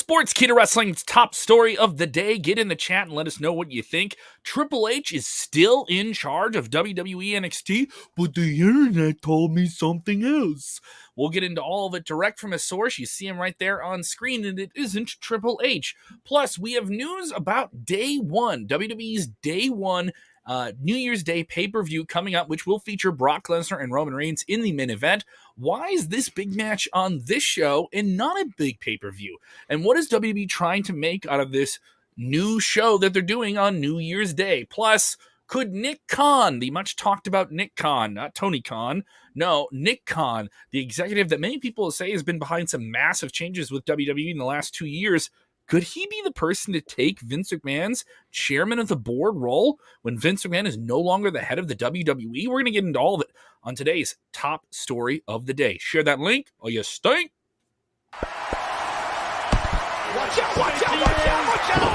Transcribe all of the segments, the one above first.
Sportskeeda Wrestling's top story of the day. Get in the chat and let us know what you think. Triple H is still in charge of WWE NXT, but the internet told me something else. We'll get into all of it direct from a source. You see him right there on screen, and it isn't Triple H. Plus, we have news about Day 1, WWE's Day 1 New Year's Day pay-per-view coming up, which will feature Brock Lesnar and Roman Reigns in the main event. Why is this big match on this show and not a big pay-per-view? And what is WWE trying to make out of this new show that they're doing on New Year's Day? Plus, could Nick Khan, the much talked about Nick Khan, not Tony Khan, no, Nick Khan, the executive that many people say has been behind some massive changes with WWE in the last 2 years, could he be the person to take Vince McMahon's chairman of the board role when Vince McMahon is no longer the head of the WWE? We're going to get into all of it on today's top story of the day. Share that link or you stink. Watch out, watch out, watch out, watch out!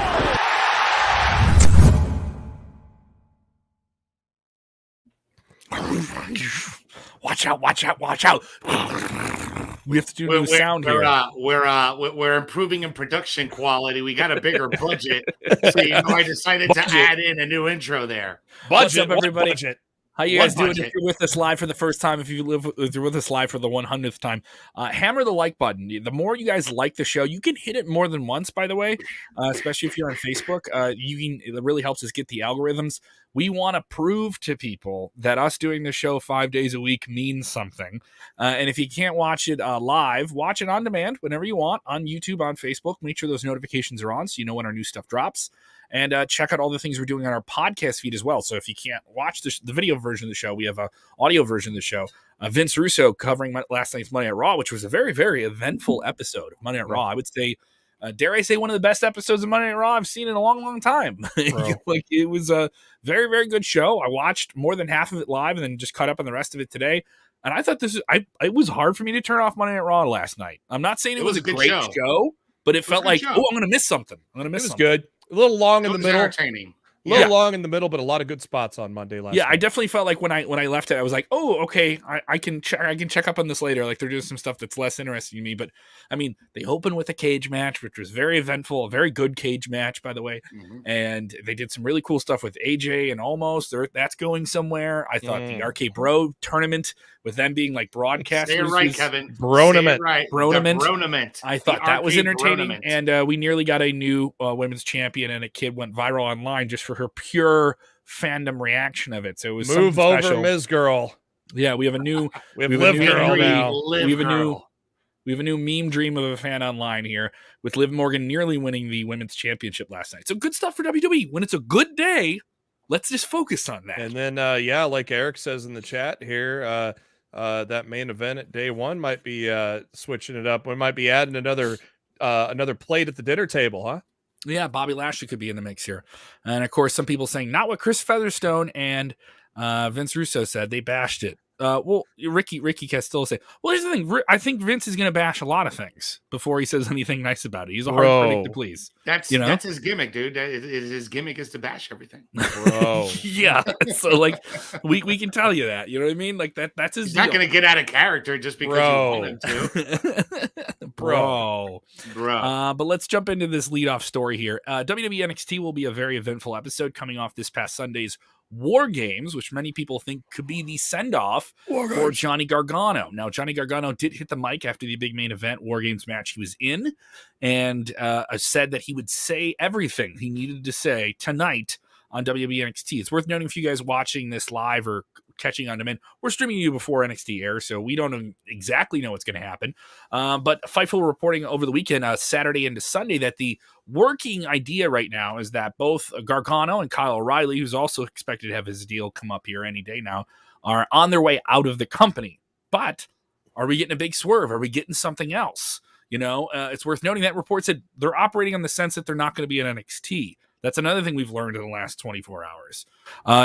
Watch out, watch out, watch out. We have to do new sound here. We're improving in production quality. We got a bigger budget. So I decided to add in a new intro there. What's up, everybody? Budget? How you guys doing? If you're with us live for the first time, if you're with us live for the 100th time, hammer the like button. The more you guys like the show, you can hit it more than once, by the way, especially if you're on Facebook. It really helps us get the algorithms. We want to prove to people that us doing the show 5 days a week means something. And if you can't watch it live, watch it on demand whenever you want on YouTube, on Facebook. Make sure those notifications are on so you know when our new stuff drops. And check out all the things we're doing on our podcast feed as well. So if you can't watch the video version of the show, we have an audio version of the show. Vince Russo covering last night's Monday Night Raw, which was a very, very eventful episode of Monday Night Raw. I would say, dare I say, one of the best episodes of Monday Night Raw I've seen in a long, long time. Like, it was a very, very good show. I watched more than half of it live and then just caught up on the rest of it today. And I thought it was hard for me to turn off Monday Night Raw last night. I'm not saying it was a great show, but it felt like, I'm going to miss something. It was good. A little long in the middle. Entertaining. A little long in the middle, but a lot of good spots on Monday last night. I definitely felt like when I left it, I was like, oh, okay, I can check up on this later. Like, they're doing some stuff that's less interesting to me. But I mean, they opened with a cage match, which was very eventful, a very good cage match, by the way. Mm-hmm. And they did some really cool stuff with AJ and Almost. That's going somewhere. I thought the RK Bro tournament with them being like broadcasters. Say it right, Kevin. Bronament. Right. Bronament. I thought that was entertaining. And we nearly got a new women's champion, and a kid went viral online just for her pure fandom reaction of it. So it was move over, special. Ms. Girl. Yeah, we have a new we have Liv Girl now. We have a new meme dream of a fan online here with Liv Morgan nearly winning the women's championship last night. So good stuff for WWE. When it's a good day, let's just focus on that. And then like Eric says in the chat here, that main event at Day 1 might be switching it up. We might be adding another plate at the dinner table, huh? Yeah, Bobby Lashley could be in the mix here. And, of course, some people saying not what Chris Featherstone and Vince Russo said. They bashed it. Well, Ricky Castillo say, well, here's the thing. I think Vince is going to bash a lot of things before he says anything nice about it. He's a hard critic to please. That's his gimmick, dude. His gimmick is to bash everything. Bro. Yeah. So, like, we can tell you that. You know what I mean? Like, that's his He's deal. not going to get out of character just because you want him to. Bro. But let's jump into this leadoff story here. WWE NXT will be a very eventful episode coming off this past Sunday's War Games, which many people think could be the send-off for Johnny Gargano. Now, Johnny Gargano did hit the mic after the big main event War Games match he was in, and said that he would say everything he needed to say tonight on WWE NXT. It's worth noting, if you guys watching this live or catching on demand, we're streaming you before NXT airs, so we don't exactly know what's going to happen. But Fightful reporting over the weekend, Saturday into Sunday, that the working idea right now is that both Gargano and Kyle O'Reilly, who's also expected to have his deal come up here any day now, are on their way out of the company. But are we getting a big swerve? Are we getting something else? It's worth noting that reports said they're operating on the sense that they're not going to be in NXT. That's another thing we've learned in the last 24 hours.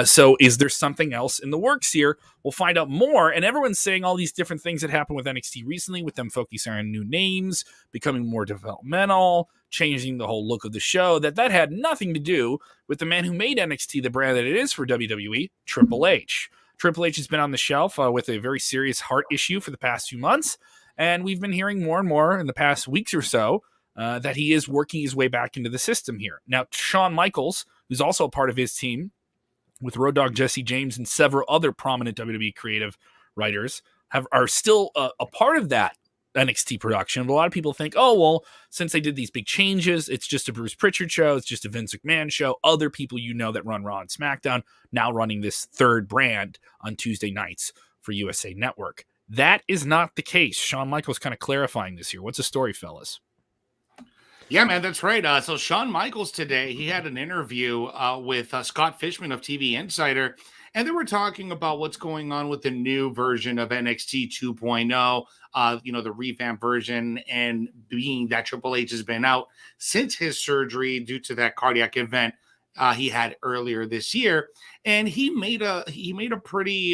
So is there something else in the works here? We'll find out more. And everyone's saying all these different things that happened with NXT recently, with them focusing on new names, becoming more developmental, changing the whole look of the show, that had nothing to do with the man who made NXT the brand that it is for WWE, Triple H. Triple H has been on the shelf with a very serious heart issue for the past few months. And we've been hearing more and more in the past weeks or so that he is working his way back into the system here. Now, Shawn Michaels, who's also a part of his team with Road Dogg Jesse James and several other prominent WWE creative writers, are still a part of that NXT production. But a lot of people think, oh, well, since they did these big changes, it's just a Bruce Pritchard show, it's just a Vince McMahon show. Other people that run Raw and SmackDown now running this third brand on Tuesday nights for USA Network. That is not the case. Shawn Michaels kind of clarifying this here. What's the story, fellas? Yeah, man, that's right. So Shawn Michaels today, he had an interview with Scott Fishman of TV Insider, and they were talking about what's going on with the new version of NXT 2.0, the revamped version, and being that Triple H has been out since his surgery due to that cardiac event he had earlier this year. And he made a pretty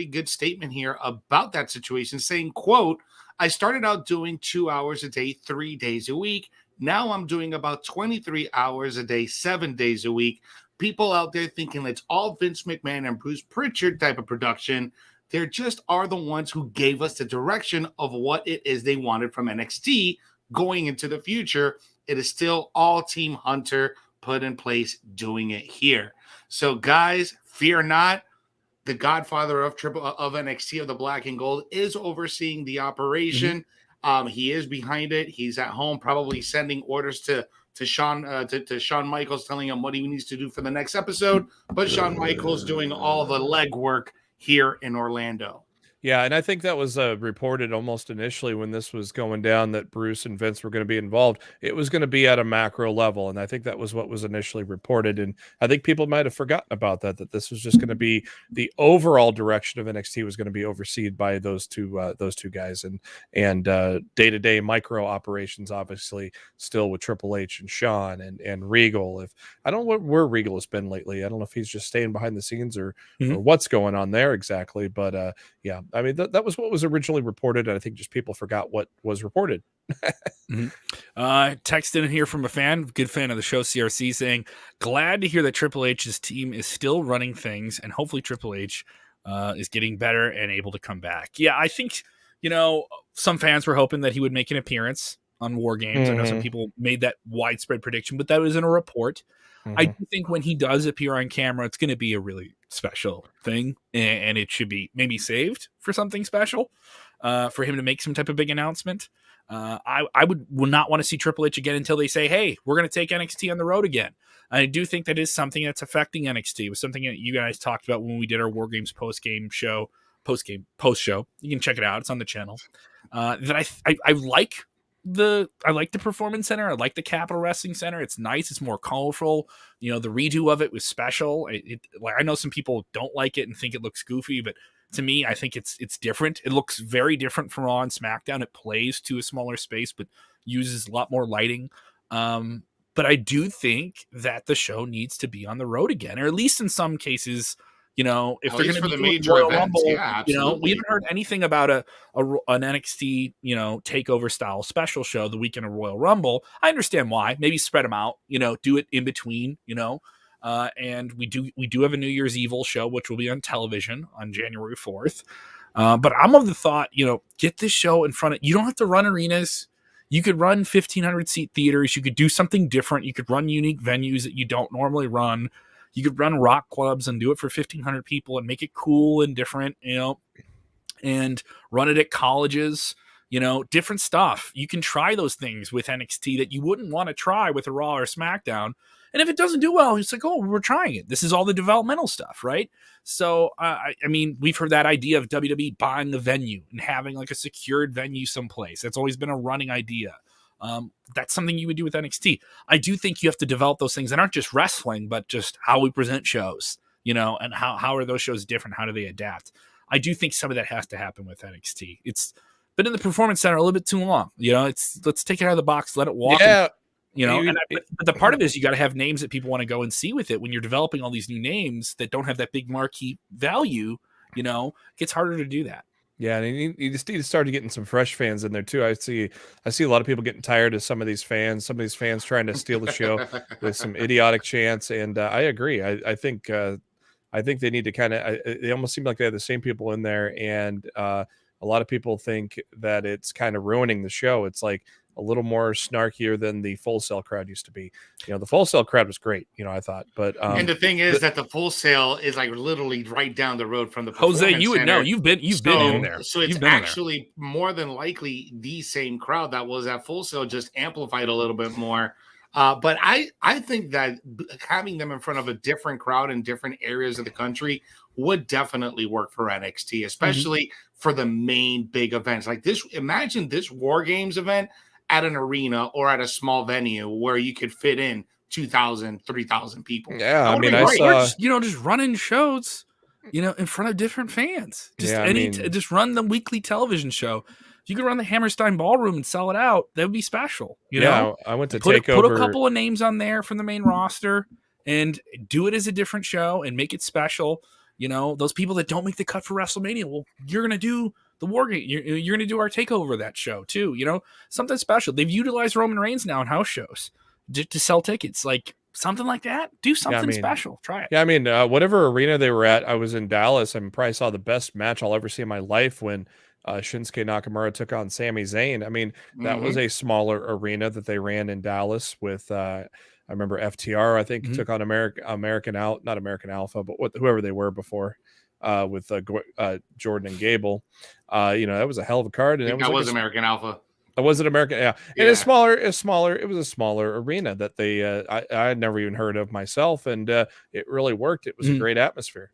good statement here about that situation, saying, quote, "I started out doing 2 hours a day, 3 days a week. Now I'm doing about 23 hours a day, 7 days a week. People out there thinking it's all Vince McMahon and Bruce Pritchard type of production. They just are the ones who gave us the direction of what it is they wanted from NXT going into the future. It is still all Team Hunter put in place doing it here. So guys, fear not. The godfather of NXT of the Black and Gold is overseeing the operation. He is behind it. He's at home, probably sending orders to Shawn Michaels, telling him what he needs to do for the next episode. But Shawn Michaels doing all the legwork here in Orlando. Yeah, and I think that was reported almost initially when this was going down that Bruce and Vince were going to be involved. It was going to be at a macro level, and I think that was what was initially reported. And I think people might have forgotten about that this was just going to be the overall direction of NXT was going to be overseen by those two guys, and day-to-day micro operations, obviously, still with Triple H and Shawn and Regal. I don't know where Regal has been lately. I don't know if he's just staying behind the scenes or what's going on there exactly, but yeah. I mean, that was what was originally reported, and I think just people forgot what was reported. Text in here from a fan, good fan of the show, CRC, saying, glad to hear that Triple H's team is still running things, and hopefully Triple H is getting better and able to come back. Yeah, I think, some fans were hoping that he would make an appearance on War Games. I know some people made that widespread prediction, but that was in a report. I do think when he does appear on camera, it's going to be a really special thing, and it should be maybe saved for something special for him to make some type of big announcement. I would not want to see Triple H again until they say, hey, we're going to take NXT on the road again. I do think that is something that's affecting NXT. It was something that you guys talked about when we did our War Games post show. You can check it out. It's on the channel. That I like the Performance Center. I like the Capitol Wrestling Center. It's nice. It's more colorful. The redo of it was special. I know some people don't like it and think it looks goofy, but to me, I think it's different. It looks very different from Raw and SmackDown. It plays to a smaller space, but uses a lot more lighting. But I do think that the show needs to be on the road again, or at least in some cases. If At they're going to for be the doing major Royal events, Rumble, yeah, absolutely. we haven't heard anything about an NXT, takeover style special show the weekend of Royal Rumble. I understand why. Maybe spread them out. Do it in between. And we do have a New Year's Evil show, which will be on television on January 4th. But I'm of the thought, get this show in front of. You don't have to run arenas. You could run 1,500 seat theaters. You could do something different. You could run unique venues that you don't normally run. You could run rock clubs and do it for 1,500 people and make it cool and different, and run it at colleges, different stuff. You can try those things with NXT that you wouldn't want to try with a Raw or SmackDown. And if it doesn't do well, it's like, oh, we're trying it. This is all the developmental stuff, right? So, I mean, we've heard that idea of WWE buying the venue and having like a secured venue someplace. That's always been a running idea. That's something you would do with NXT. I do think you have to develop those things that aren't just wrestling, but just how we present shows, and how are those shows different? How do they adapt? I do think some of that has to happen with NXT. It's been in the Performance Center a little bit too long. Let's take it out of the box, let it walk. Yeah. But the part of it is you got to have names that people want to go and see with it. When you're developing all these new names that don't have that big marquee value, it gets harder to do that. Yeah, and you just need to start getting some fresh fans in there too. I see a lot of people getting tired of some of these fans trying to steal the show with some idiotic chants, and I agree. I think they need to kind of. They almost seem like they have the same people in there, and a lot of people think that it's kind of ruining the show. It's like a little more snarkier than the Full Sail crowd used to be. The Full Sail crowd was great, I thought. But and the thing is that the Full Sail is like literally right down the road from the Jose, Performance you would Center. know. You've been in there. So it's actually more than likely the same crowd that was at Full Sail, just amplified a little bit more. But I think that having them in front of a different crowd in different areas of the country would definitely work for NXT, especially for the main big events like this. Imagine this War Games event at an arena or at a small venue where you could fit in 2,000, 3,000 people. Yeah, I mean, I saw, just running shows, in front of different fans. Just run the weekly television show. If you could run the Hammerstein Ballroom and sell it out, that would be special. You know, I went to put TakeOver. a couple of names on there from the main roster and do it as a different show and make it special. Those people that don't make the cut for WrestleMania, well, you're gonna do the War Game. You're gonna do our takeover of that show too. Something special. They've utilized Roman Reigns now in house shows to sell tickets, like something like that. Do something special. Try it. Yeah, I mean, whatever arena they were at, I was in Dallas and probably saw the best match I'll ever see in my life when Shinsuke Nakamura took on Sami Zayn. I mean, that was a smaller arena that they ran in Dallas with. I remember FTR, I think, took on not American Alpha, but whoever they were before, with Jordan and Gable. That was a hell of a card. And that was American Alpha. Was it American? Yeah. And it's smaller. It was a smaller arena that they I had never even heard of myself, and it really worked. It was a great atmosphere.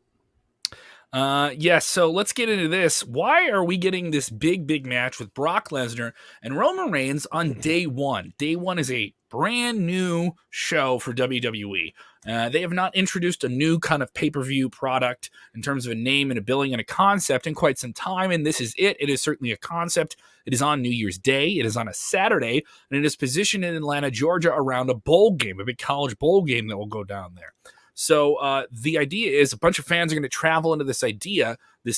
Yes. So let's get into this. Why are we getting this big match with Brock Lesnar and Roman Reigns on day one? Day one is a brand new show for WWE. They have not introduced a new kind of pay-per-view product in terms of a name and a billing and a concept in quite some time. And this is it. It is certainly a concept. It is on New Year's Day. It is on a Saturday, and it is positioned in Atlanta, Georgia, around a bowl game, a big college bowl game that will go down there. So the idea is a bunch of fans are going to travel into this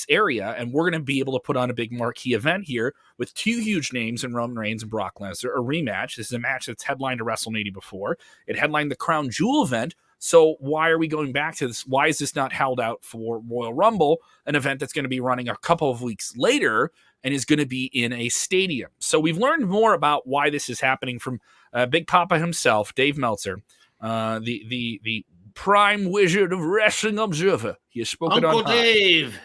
area, and we're going to be able to put on a big marquee event here with two huge names in Roman Reigns and Brock Lesnar, a rematch. This is a match that's headlined a WrestleMania before. It headlined the Crown Jewel event. So why are we going back to this? Why is this not held out for Royal Rumble, an event that's going to be running a couple of weeks later and is going to be in a stadium? So we've learned more about why this is happening from Big Papa himself, Dave Meltzer, the prime wizard of Wrestling Observer. He has spoken Uncle on Dave.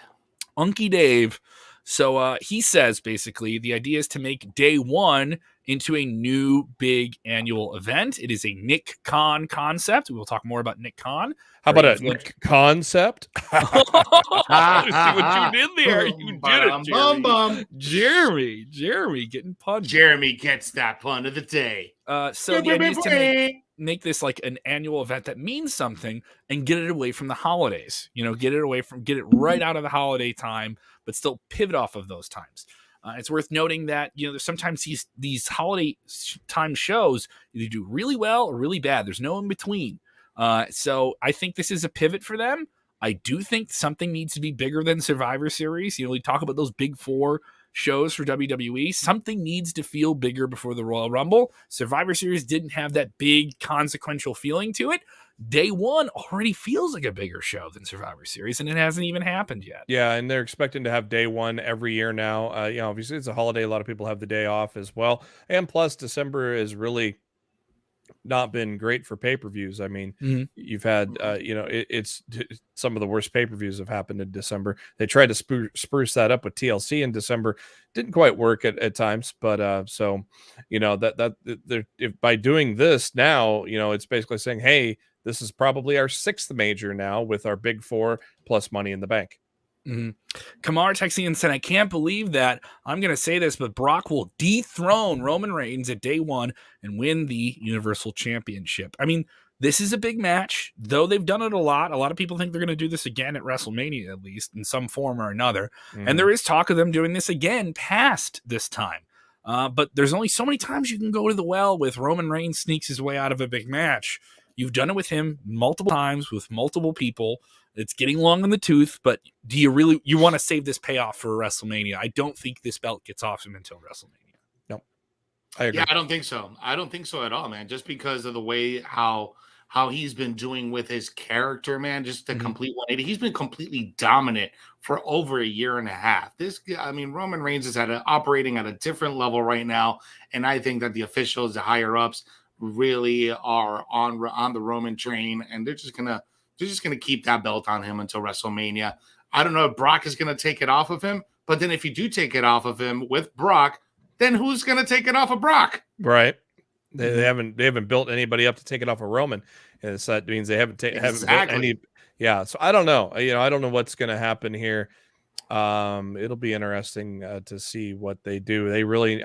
Unky Dave. So he says basically the idea is to make day one into a new big annual event. It is a Nick Khan concept. We will talk more about Nick Khan. How about a Nick concept? See what you did there. You did it, Jeremy. Jeremy getting punched. Jeremy gets that pun of the day. So the idea is to make this like an annual event that means something and get it away from the holidays. Get it right out of the holiday time, but still pivot off of those times. It's worth noting that, there's sometimes these holiday time shows either do really well or really bad. There's no in between. So I think this is a pivot for them. I do think something needs to be bigger than Survivor Series. We talk about those big four shows for WWE. Something needs to feel bigger before the Royal Rumble. Survivor Series didn't have that big consequential feeling to it. Day one already feels like a bigger show than Survivor Series, and it hasn't even happened yet. Yeah, and they're expecting to have day one every year now. Obviously it's a holiday. A lot of people have the day off as well. And plus December is really not been great for pay-per-views. I mean, you've had, it's some of the worst pay-per-views have happened in December. They tried to spruce that up with TLC in December. Didn't quite work at times, but if by doing this now, it's basically saying, hey, this is probably our sixth major now with our big four plus Money in the Bank. Kamar texting and said, I can't believe that I'm going to say this, but Brock will dethrone Roman Reigns at day one and win the Universal Championship. I mean, this is a big match, though they've done it a lot. A lot of people think they're going to do this again at WrestleMania, at least in some form or another. And there is talk of them doing this again past this time. But there's only so many times you can go to the well with Roman Reigns sneaks his way out of a big match. You've done it with him multiple times with multiple people. It's getting long in the tooth, but do you want to save this payoff for WrestleMania? I don't think this belt gets off him until WrestleMania. No, I agree. Yeah, I don't think so. I don't think so at all, man. Just because of the way how how he's been doing with his character, man, just the complete 180. He's been completely dominant for over a year and a half. Roman Reigns is operating at a different level right now, and I think that the officials, the higher ups, really are on the Roman train, and they're just gonna keep that belt on him until WrestleMania. I don't know if Brock is gonna take it off of him, but then if you do take it off of him with Brock, then who's gonna take it off of Brock? Right. They haven't built anybody up to take it off of Roman, and so that means they haven't built any. Yeah, so I don't know. I don't know what's going to happen here. It'll be interesting to see what they do. They really,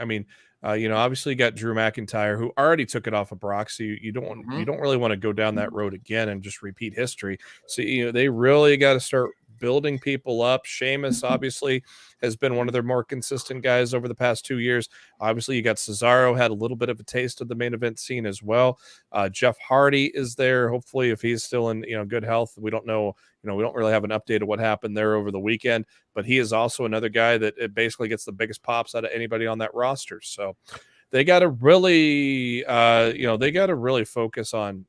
obviously you got Drew McIntyre who already took it off of Brock, so you don't really want to go down that road again and just repeat history. So they really got to start building people up. Sheamus obviously has been one of their more consistent guys over the past 2 years. Obviously, you got Cesaro, had a little bit of a taste of the main event scene as well. Jeff Hardy is there. Hopefully, if he's still in good health, we don't know. We don't really have an update of what happened there over the weekend. But he is also another guy that it basically gets the biggest pops out of anybody on that roster. So they got to really, focus on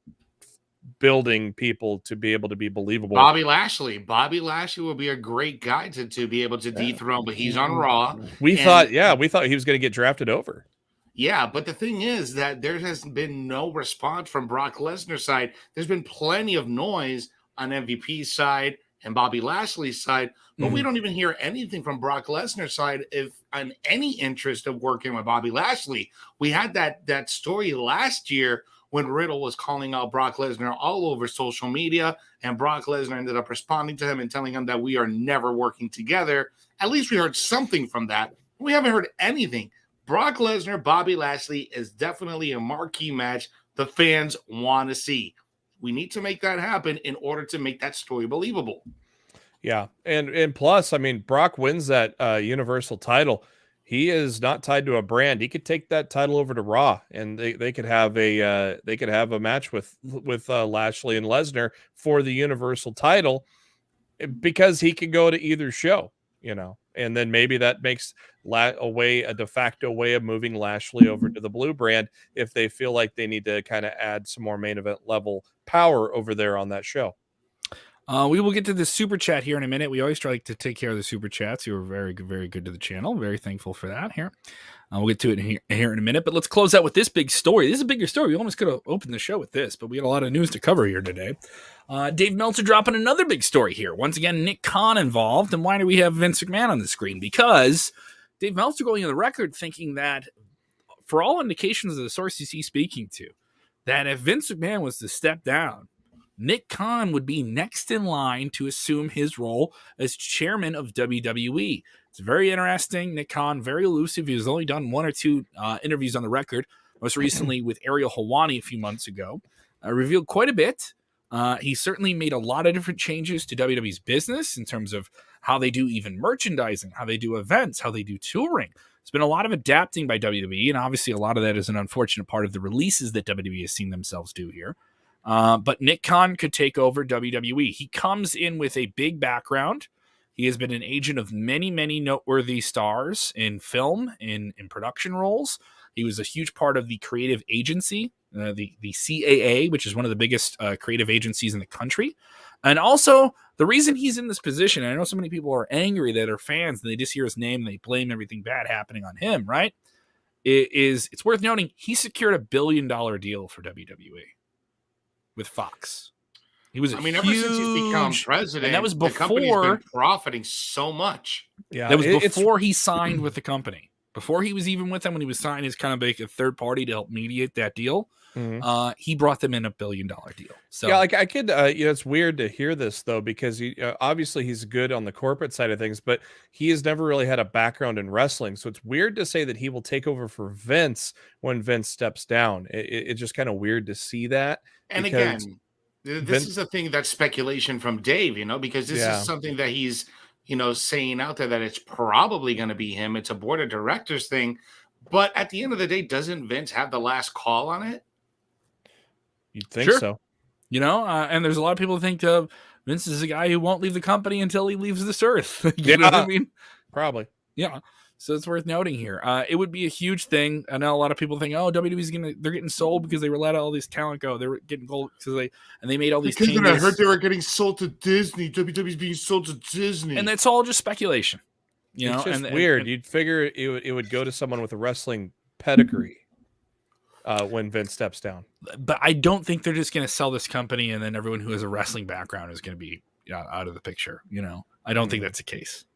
building people to be able to be believable. Bobby Lashley will be a great guy to be able to dethrone, but he's on Raw. We thought he was going to get drafted over. Yeah, but the thing is that there has been no response from Brock Lesnar's side. There's been plenty of noise on MVP's side and Bobby Lashley's side, but we don't even hear anything from Brock Lesnar's side on any interest of working with Bobby Lashley. We had that story last year when Riddle was calling out Brock Lesnar all over social media, and Brock Lesnar ended up responding to him and telling him that we are never working together. At least we heard something from that. We haven't heard anything. Brock Lesnar, Bobby Lashley is definitely a marquee match the fans want to see. We need to make that happen in order to make that story believable. Yeah, and plus, Brock wins that Universal title. He is not tied to a brand. He could take that title over to Raw, and they could have a match with Lashley and Lesnar for the Universal title, because he could go to either show, and then maybe that makes a de facto way of moving Lashley over to the blue brand if they feel like they need to kind of add some more main event level power over there on that show. We will get to the super chat here in a minute. We always try to take care of the super chats. You were very good, very good to the channel. Very thankful for that here. We'll get to it here in a minute, but let's close out with this big story. This is a bigger story. We almost could have opened the show with this, but we got a lot of news to cover here today. Dave Meltzer dropping another big story here. Once again, Nick Khan involved. And why do we have Vince McMahon on the screen? Because Dave Meltzer going on the record thinking that, for all indications of the sources he's speaking to, that if Vince McMahon was to step down, Nick Khan would be next in line to assume his role as chairman of WWE. It's very interesting. Nick Khan, very elusive. He has only done one or two interviews on the record, most recently with Ariel Helwani a few months ago. Revealed quite a bit. He certainly made a lot of different changes to WWE's business in terms of how they do even merchandising, how they do events, how they do touring. There's been a lot of adapting by WWE, and obviously a lot of that is an unfortunate part of the releases that WWE has seen themselves do here. But Nick Khan could take over WWE. He comes in with a big background. He has been an agent of many, many noteworthy stars in film, in production roles. He was a huge part of the creative agency, the CAA, which is one of the biggest creative agencies in the country. And also, the reason he's in this position, and I know so many people are angry that are fans, and they just hear his name, and they blame everything bad happening on him, right? It's worth noting, he secured $1 billion deal for WWE with Fox. He was ever since he's become president, and that was before the company's been profiting so much. Yeah, that was before he signed with the company. Before he was even with them, when he was signed as kind of like a third party to help mediate that deal, he brought them in $1 billion deal. So yeah, like I could, it's weird to hear this though, because he obviously he's good on the corporate side of things, but he has never really had a background in wrestling. So it's weird to say that he will take over for Vince when Vince steps down. It's just kind of weird to see that. And again, this is a thing that's speculation from Dave, because this is something that he's, saying out there that it's probably going to be him. It's a board of directors thing. But at the end of the day, doesn't Vince have the last call on it? You'd think so. And there's a lot of people who think Vince is a guy who won't leave the company until he leaves this earth. You know what I mean? Probably. Yeah. So it's worth noting here. It would be a huge thing. I know a lot of people think, oh, WWE's they're getting sold because they were let all this talent go. They were getting gold because they made all these changes. I heard they were getting sold to Disney. WWE's being sold to Disney. And that's all just speculation. It's just weird. You'd figure it would go to someone with a wrestling pedigree when Vince steps down. But I don't think they're just going to sell this company and then everyone who has a wrestling background is going to be out of the picture. I don't think that's the case.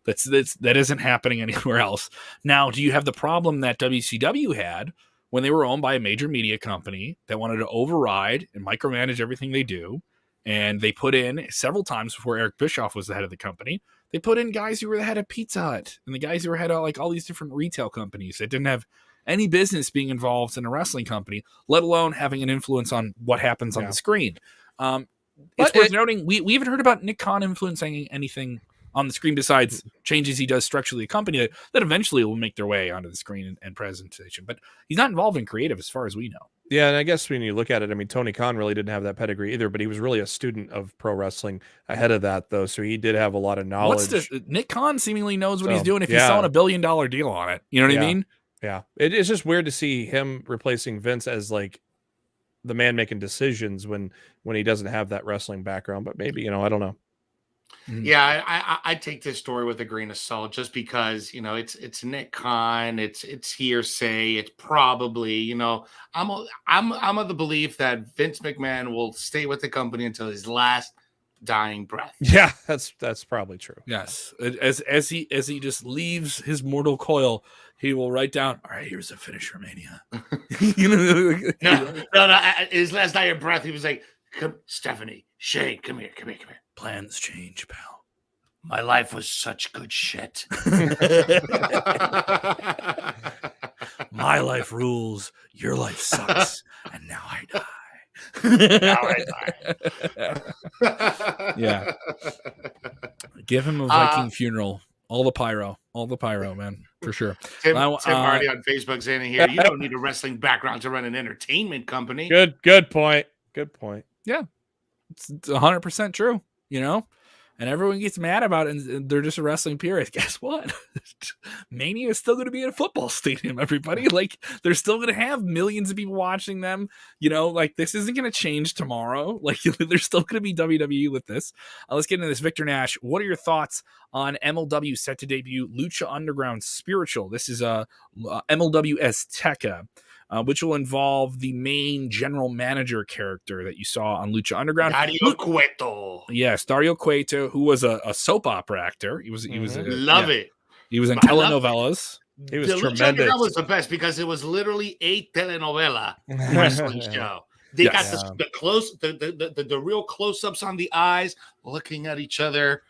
That isn't happening anywhere else. Now, do you have the problem that WCW had when they were owned by a major media company that wanted to override and micromanage everything they do? And they put in several times before Eric Bischoff was the head of the company. They put in guys who were the head of Pizza Hut and the guys who were head of like all these different retail companies that didn't have any business being involved in a wrestling company, let alone having an influence on what happens on the screen. It's worth noting we haven't heard about Nick Khan influencing anything on the screen besides changes he does structurally a company that eventually will make their way onto the screen and presentation. But he's not involved in creative as far as we know. Yeah, and I guess when you look at it, I mean, Tony Khan really didn't have that pedigree either, but he was really a student of pro wrestling ahead of that, though, so he did have a lot of knowledge. Nick Khan seemingly knows what he's doing if he's selling $1 billion deal on it. You know what I mean? Yeah. It's just weird to see him replacing Vince as, like, the man making decisions when he doesn't have that wrestling background, but maybe, I don't know. Yeah, I take this story with a grain of salt just because it's Nick Khan, it's hearsay, it's probably I'm of the belief that Vince McMahon will stay with the company until his last dying breath. Yeah, that's probably true. Yes, as he just leaves his mortal coil, he will write down, all right, here's a finisher mania. No, his last dying breath, he was like, come, Stephanie, Shane, come here. Plans change, pal. My life was such good shit. My life rules. Your life sucks. And now I die. Yeah. Give him a Viking funeral. All the pyro, man, for sure. Tim Hardy on Facebook saying here, you don't need a wrestling background to run an entertainment company. Good point. Yeah, it's 100% true. And everyone gets mad about it, and they're just a wrestling purist. Guess what? Mania is still going to be in a football stadium, everybody. Like, they're still going to have millions of people watching them. Like, this isn't going to change tomorrow. Like, there's still going to be WWE with this. Let's get into this. Victor Nash, what are your thoughts on MLW set to debut Lucha Underground Spiritual? This is MLW Azteca. Which will involve the main general manager character that you saw on Lucha Underground. Dario Cueto. Yes, Dario Cueto, who was a soap opera actor. He was Love it. He was in telenovelas. He was tremendous. Lucha Underground was the best because it was literally a telenovela wrestling show. They got the real close-ups on the eyes, looking at each other.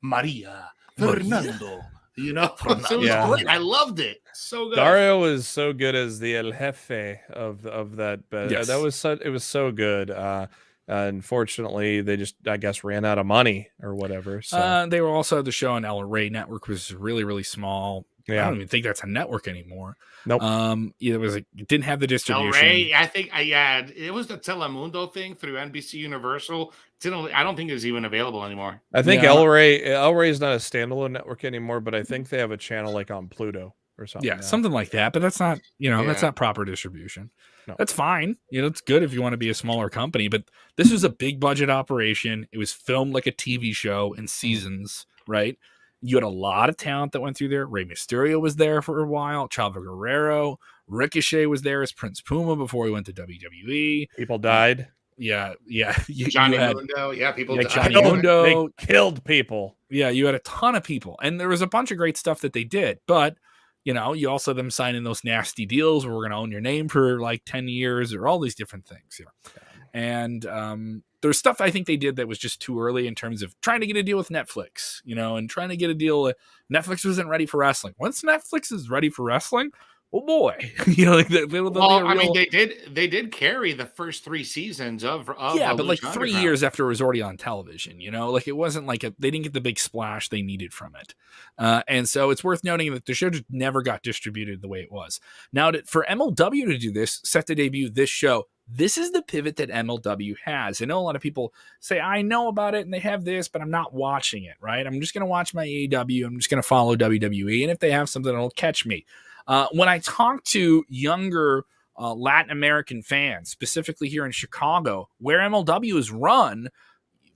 Maria, Fernando. So it was great. I loved it. So good. Dario was so good as the El Jefe of that. Yes. It was so good. Unfortunately, they just, I guess, ran out of money or whatever. So they were also the show on El Rey Network was really, really small. Yeah. I don't even think that's a network anymore. Nope. It didn't have the distribution. El Rey, I think, it was the Telemundo thing through NBC Universal. I don't think it's even available anymore. I think El Rey is not a standalone network anymore, but I think they have a channel like on Pluto or something. Yeah, something like that. But that's not, that's not proper distribution. No. That's fine. It's good if you want to be a smaller company, but this was a big budget operation. It was filmed like a TV show in seasons, right? You had a lot of talent that went through there. Rey Mysterio was there for a while. Chavo Guerrero. Ricochet was there as Prince Puma before he went to WWE. People died. Yeah. Johnny Mundo. Yeah, people died. Johnny Mundo. They killed people. Yeah, you had a ton of people. And there was a bunch of great stuff that they did. But, you also them signing those nasty deals where we're going to own your name for like 10 years or all these different things. And there's stuff I think they did that was just too early in terms of trying to get a deal with Netflix, and trying to get a deal. Netflix wasn't ready for wrestling. Once Netflix is ready for wrestling, oh boy, they did carry the first 3 seasons of but like 3 years after it was already on television, like it wasn't like they didn't get the big splash they needed from it. And so it's worth noting that the show just never got distributed the way it was. Now for MLW to do this, set to debut this show This is the pivot that MLW has. I know a lot of people say, I know about it and they have this, but I'm not watching it, right? I'm just going to watch my AEW. I'm just going to follow WWE. And if they have something, it'll catch me. When I talk to younger Latin American fans, specifically here in Chicago, where MLW is run,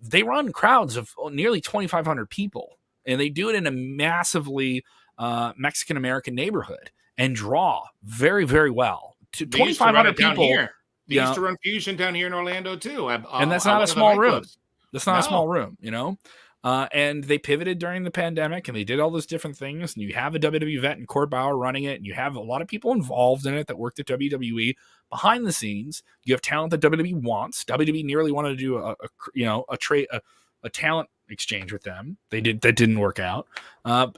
they run crowds of nearly 2,500 people. And they do it in a massively Mexican-American neighborhood and draw very, very well. 2,500 people. Here. They used to run Fusion down here in Orlando too. And that's not a small room. That's not a small room, you know? And they pivoted during the pandemic and they did all those different things. And you have a WWE vet and Court Bauer running it. And you have a lot of people involved in it that worked at WWE behind the scenes. You have talent that WWE wants. WWE nearly wanted to do a talent exchange with them. They did. That didn't work out.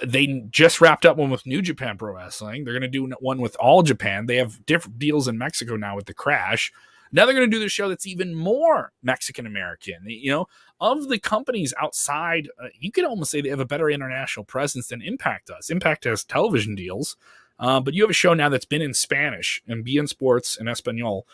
They just wrapped up one with New Japan Pro Wrestling. They're going to do one with All Japan. They have different deals in Mexico now with the Crash. Now they're going to do the show that's even more Mexican-American. You know, of the companies outside, you could almost say they have a better international presence than Impact does. Impact has television deals, but you have a show now that's been in Spanish and BN Sports and Espanol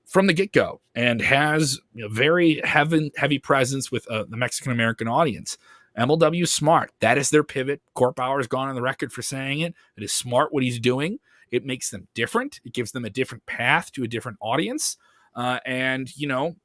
from the get-go and has very heavy presence with the Mexican-American audience. MLW is smart. That is their pivot. Court Bauer has gone on the record for saying it. It is smart what he's doing. It makes them different. It gives them a different path to a different audience. And, you know,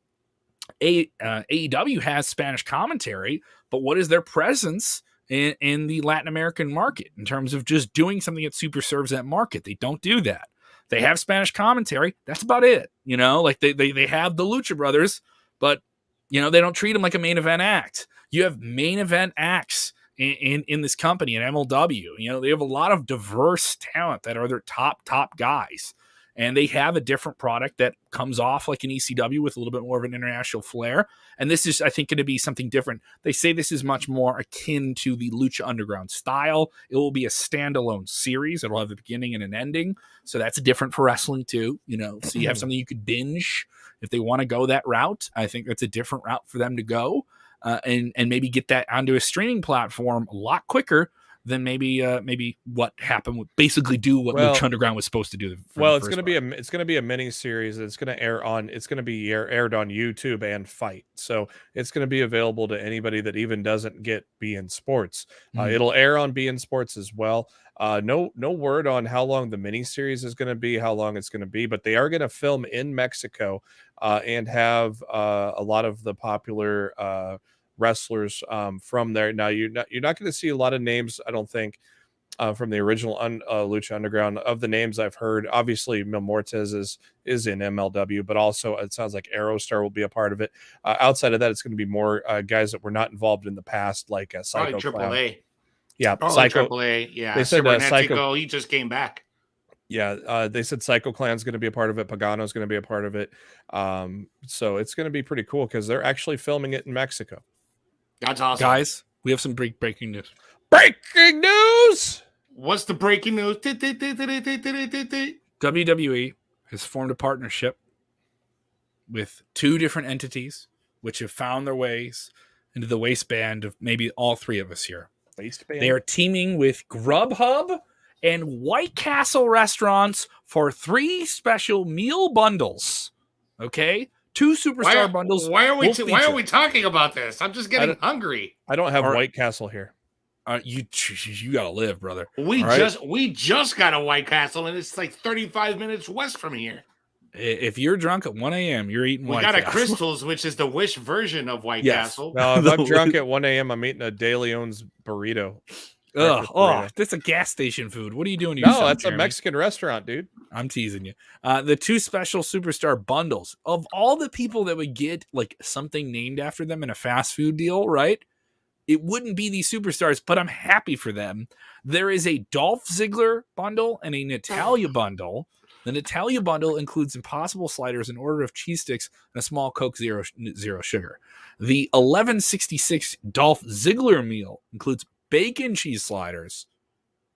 AEW has Spanish commentary, but what is their presence in the Latin American market in terms of just doing something that super serves that market? They don't do that. They have Spanish commentary. That's about it. You know, like they have the Lucha Brothers, but, you know, they don't treat them like a main event act. You have main event acts in this company, in MLW. You know, they have a lot of diverse talent that are their top guys. And they have a different product that comes off like an ECW with a little bit more of an international flair. And this is, I think, going to be something different. They say this is much more akin to the Lucha Underground style. It will be a standalone series. It'll have a beginning and an ending. So that's different for wrestling too. You know, so you have something you could binge if they want to go that route. I think that's a different route for them to go. And maybe get that onto a streaming platform a lot quicker than maybe what happened with basically do what Lucha Underground was supposed to do. It's going to be a mini series. It's going to aired on YouTube and Fight. So it's going to be available to anybody that even doesn't get BN Sports. It'll air on BN Sports as well. No word on how long the mini series is going to be, how long it's going to be, but they are going to film in Mexico and have a lot of the popular wrestlers from there. Now you're not going to see a lot of names, I don't think, from the original Lucha Underground. Of the names I've heard, obviously Mil Muertes is in MLW, but also it sounds like Aerostar will be a part of it. Outside of that, it's going to be more guys that were not involved in the past, like Psycho Clown. AAA. Yeah, Psycho. AAA. Yeah, they said Psycho. He just came back. Yeah, they said Psycho Clan's going to be a part of it. Pagano's going to be a part of it. So it's going to be pretty cool because they're actually filming it in Mexico. That's awesome. Guys, we have some breaking news. Breaking news! What's the breaking news? WWE has formed a partnership with two different entities which have found their ways into the waistband of maybe all three of us here. Waistband? They are teaming with Grubhub and White Castle restaurants for 3 special meal bundles. Okay? 2 superstar bundles. Why are we talking about this? I'm just getting hungry. I don't have White Castle here. You gotta live, brother. We just got a White Castle, and it's like 35 minutes west from here. If you're drunk at 1 a.m., you're eating White Castle. We got a Crystals, which is the Wish version of White Castle. No, if I'm drunk at 1 a.m., I'm eating a De Leon's burrito. That's a gas station food. What are you doing to yourself, yourself, that's Jeremy? A Mexican restaurant, dude. I'm teasing you. The 2 special superstar bundles. Of all the people that would get like something named after them in a fast food deal, right? It wouldn't be these superstars, but I'm happy for them. There is a Dolph Ziggler bundle and a Natalya bundle. The Natalya bundle includes Impossible sliders, an order of cheese sticks, and a small Coke Zero sugar. The 1166 Dolph Ziggler meal includes bacon cheese sliders,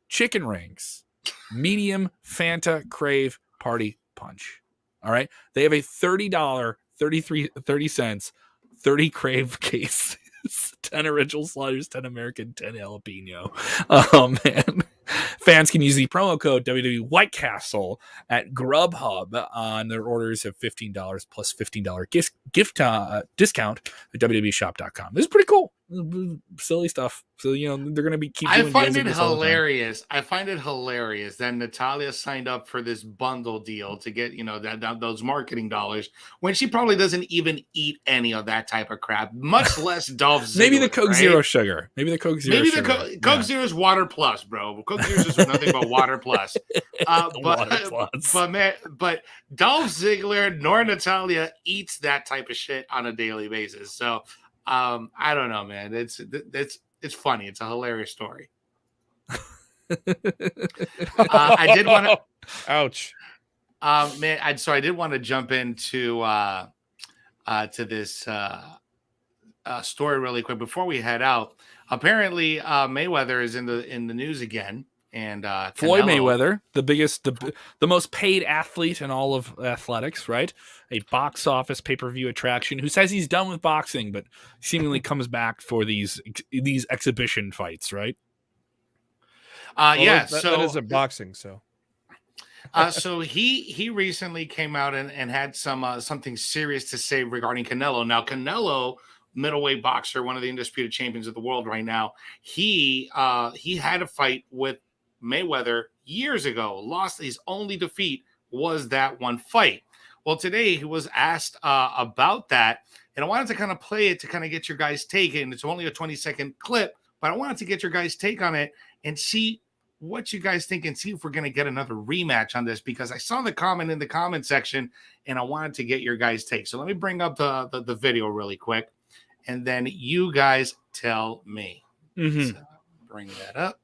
chicken rings, medium Fanta Crave Party Punch. All right. They have a $30, 30 cents, 30 Crave case. 10 original sliders, 10 American, 10 jalapeno. Oh, man. Fans can use the promo code WWE White Castle at Grubhub on their orders of $15 plus $15 gift discount at WWEshop.com. This is pretty cool. Silly stuff. So, they're going to be keep doing I find deals it like this all the time. hilarious. I find it hilarious that Natalia signed up for this bundle deal to get, those marketing dollars when she probably doesn't even eat any of that type of crap, much less Dolph Ziggler. Maybe the Coke right? Zero sugar. Maybe the Coke Zero sugar. Maybe the Coke Zero is water plus, bro. Coke Zero is nothing but water plus. But Dolph Ziggler nor Natalia eats that type of shit on a daily basis. So I don't know, man. It's funny. It's a hilarious story. I did want to. Ouch. Man. I did want to jump into to this story really quick before we head out. Apparently, Mayweather is in the news again, and Floyd Canelo, Mayweather, the biggest, the most paid athlete in all of athletics, right? A box office pay-per-view attraction, who says he's done with boxing, but seemingly comes back for these exhibition fights, right? That isn't boxing, so. So he recently came out and had something serious to say regarding Canelo. Now, Canelo, middleweight boxer, one of the undisputed champions of the world right now, he had a fight with Mayweather years ago. Lost. His only defeat was that one fight. Well, today he was asked about that, and I wanted to kind of play it to kind of get your guys' take. And it's only a 20-second clip, but I wanted to get your guys' take on it and see what you guys think and see if we're going to get another rematch on this, because I saw the comment in the comment section and I wanted to get your guys' take. So let me bring up the video really quick, and then you guys tell me. Mm-hmm. So bring that up.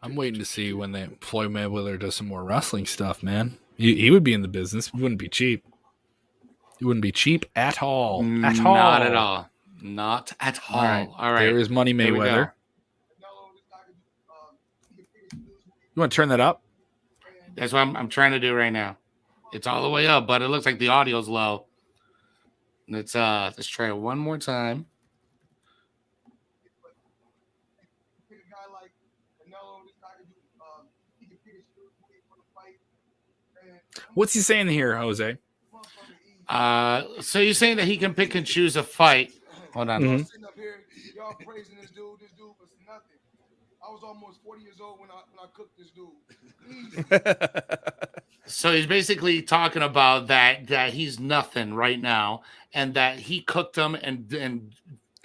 I'm waiting to see when Floyd Mayweather does some more wrestling stuff, man. He would be in the business. He wouldn't be cheap. He wouldn't be cheap at all. At all. Not at all. Not at all. All right. There is Money Mayweather. You want to turn that up? That's what I'm trying to do right now. It's all the way up, but it looks like the audio's low. Let's try it one more time. What's he saying here, Jose? So you're saying that he can pick and choose a fight? Hold on. Mm-hmm. Sitting up here, y'all praising this dude. This dude was nothing. I was almost 40 years old when I cooked this dude. So he's basically talking about that he's nothing right now, and that he cooked him and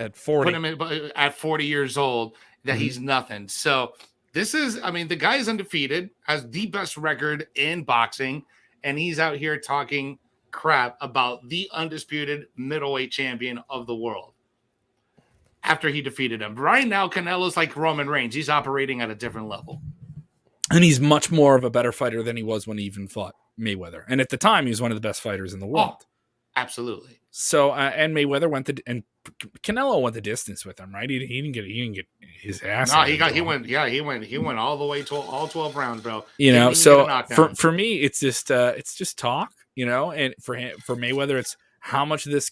At 40. put him in at 40 years old, that he's nothing. So this is, I mean, the guy is undefeated, has the best record in boxing, and he's out here talking crap about the undisputed middleweight champion of the world after he defeated him. Right now, Canelo's like Roman Reigns. He's operating at a different level. And he's much more of a better fighter than he was when he even fought Mayweather. And at the time, he was one of the best fighters in the world. Oh, absolutely. So, and Mayweather and Canelo went the distance with him, right? He didn't get his ass. No, he went all the way to all 12 rounds, bro. You know, Didn't even so get a knockdown. for me, it's just talk, you know, and for Mayweather, it's how much of this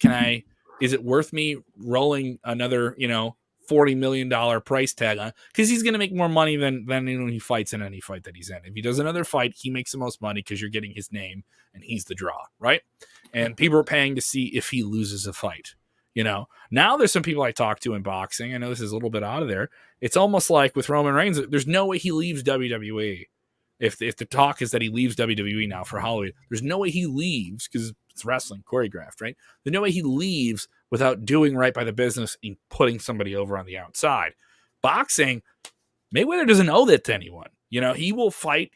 is it worth me rolling another, $40 million price tag on, because he's going to make more money than when he fights in any fight that he's in. If he does another fight, he makes the most money because you're getting his name and he's the draw, right? And people are paying to see if he loses a fight. Now there's some people I talk to in boxing. I know this is a little bit out of there. It's almost like with Roman Reigns, there's no way he leaves WWE. If the talk is that he leaves WWE now for Hollywood, there's no way he leaves because it's wrestling choreographed, right? There's no way he leaves without doing right by the business and putting somebody over on the outside. Boxing, Mayweather doesn't owe that to anyone. He will fight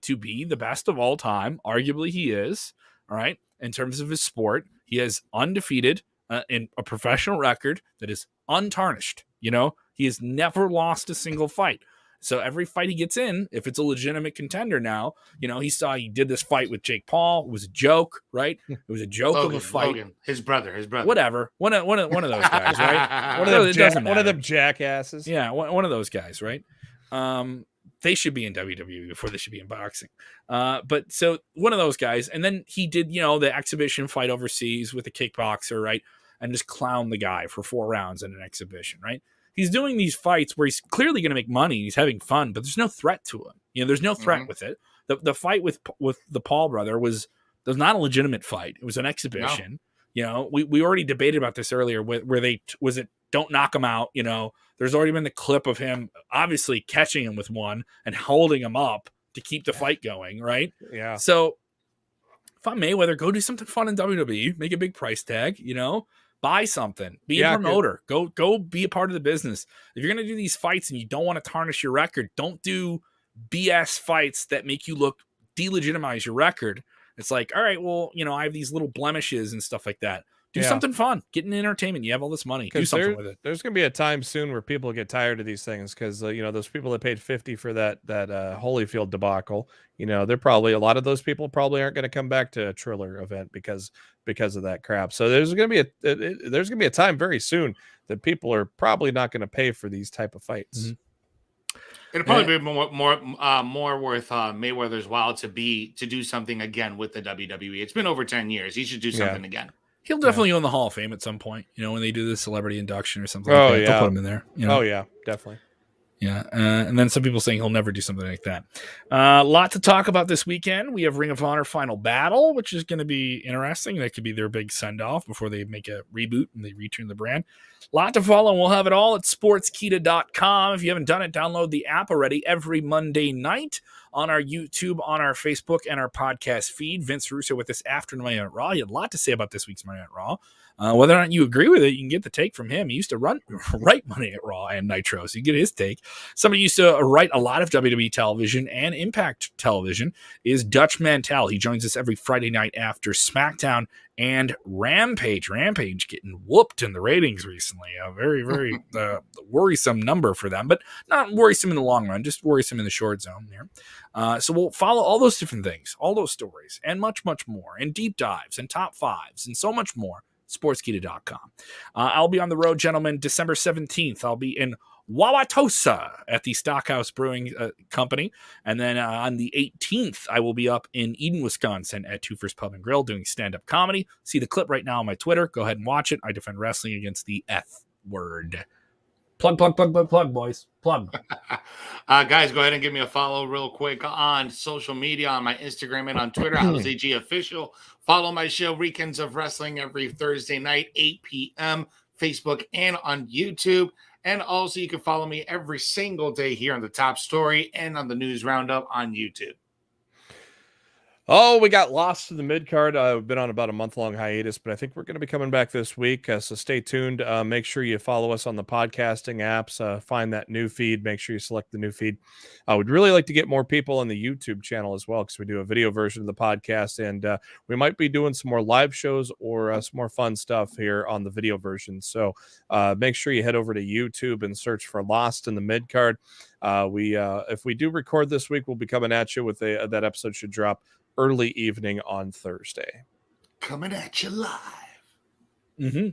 to be the best of all time. Arguably he is, all right? In terms of his sport, he is undefeated in a professional record that is untarnished. He has never lost a single fight. So every fight he gets in, if it's a legitimate contender now, he did this fight with Jake Paul. It was a joke, right? It was a joke of a fight. Logan, his brother. Whatever. One of those guys, right? One of them jackasses. Yeah, one of those guys, right? They should be in WWE before they should be in boxing. But so one of those guys, and then he did, the exhibition fight overseas with a kickboxer, right? And just clown the guy for 4 rounds in an exhibition, right? he's doing these fights where he's clearly going to make money. He's having fun, but there's no threat to him. There's no threat with it. The fight with the Paul brother was not a legitimate fight. It was an exhibition. No. We already debated about this earlier where they don't knock him out. There's already been the clip of him obviously catching him with one and holding him up to keep the fight going. Right. Yeah. So if I'm Mayweather, go do something fun in WWE, make a big price tag, buy something, be a promoter, go be a part of the business. If you're going to do these fights and you don't want to tarnish your record, don't do BS fights that make you look delegitimize your record. It's like, all right, well, I have these little blemishes and stuff like that. Do something fun. Get in entertainment. You have all this money. Do something with it. There's going to be a time soon where people get tired of these things because, those people that paid $50 for that Holyfield debacle, they're probably, a lot of those people probably aren't going to come back to a Triller event because of that crap. So there's going to be a time very soon that people are probably not going to pay for these type of fights. Mm-hmm. It'll probably be more worth Mayweather's while to do something again with the WWE. It's been over 10 years. He should do something again. He'll definitely go in the Hall of Fame at some point. When they do the celebrity induction or something like that, they'll put him in there. Oh yeah, definitely. Yeah, and then some people saying he'll never do something like that. Lot to talk about this weekend. We have Ring of Honor Final Battle, which is going to be interesting. That could be their big send-off before they make a reboot and they return the brand. Lot to follow, and we'll have it all at sportskeeda.com. If you haven't done it, download the app already every Monday night on our YouTube, on our Facebook, and our podcast feed. Vince Russo with us after Monday Night Raw. He had a lot to say about this week's Monday Night Raw. Whether or not you agree with it, you can get the take from him. He used to write Monday Night Raw and Nitro, so you get his take. Somebody used to write a lot of WWE television and Impact television is Dutch Mantel. He joins us every Friday night after SmackDown and Rampage. Rampage getting whooped in the ratings recently. A very, very worrisome number for them, but not worrisome in the long run, just worrisome in the short zone there. So we'll follow all those different things, all those stories, and much, much more, and deep dives, and top fives, and so much more. Sportskeeda.com. I'll be on the road, gentlemen, December 17th. I'll be in Wauwatosa at the Stockhouse Brewing Company. And then on the 18th, I will be up in Eden, Wisconsin at Two First Pub and Grill doing stand-up comedy. See the clip right now on my Twitter. Go ahead and watch it. I defend wrestling against the F word. Plug, boys. Plug. Guys, go ahead and give me a follow real quick on social media, on my Instagram and on Twitter, LZG Official. Follow my show, Weekends of Wrestling, every Thursday night, 8 p.m., Facebook and on YouTube. And also, you can follow me every single day here on the Top Story and on the News Roundup on YouTube. Oh, we got lost in the mid-card. We've been on about a month-long hiatus, but I think we're going to be coming back this week, so stay tuned. Make sure you follow us on the podcasting apps. Find that new feed. Make sure you select the new feed. We'd really like to get more people on the YouTube channel as well, because we do a video version of the podcast, and we might be doing some more live shows or some more fun stuff here on the video version. So make sure you head over to YouTube and search for Lost in the Mid-card. If we do record this week, we'll be coming at you with that episode should drop early evening on Thursday. Coming at you live. Mm-hmm.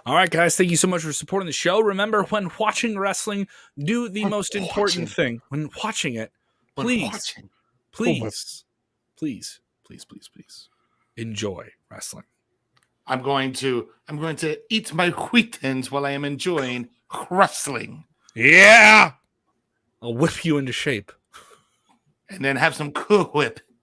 All right, guys. Thank you so much for supporting the show. Remember, when watching wrestling, do the most important thing. When watching it, please enjoy wrestling. I'm going to eat my wheatens while I am enjoying wrestling. Yeah. I'll whip you into shape. And then have some Cool Whip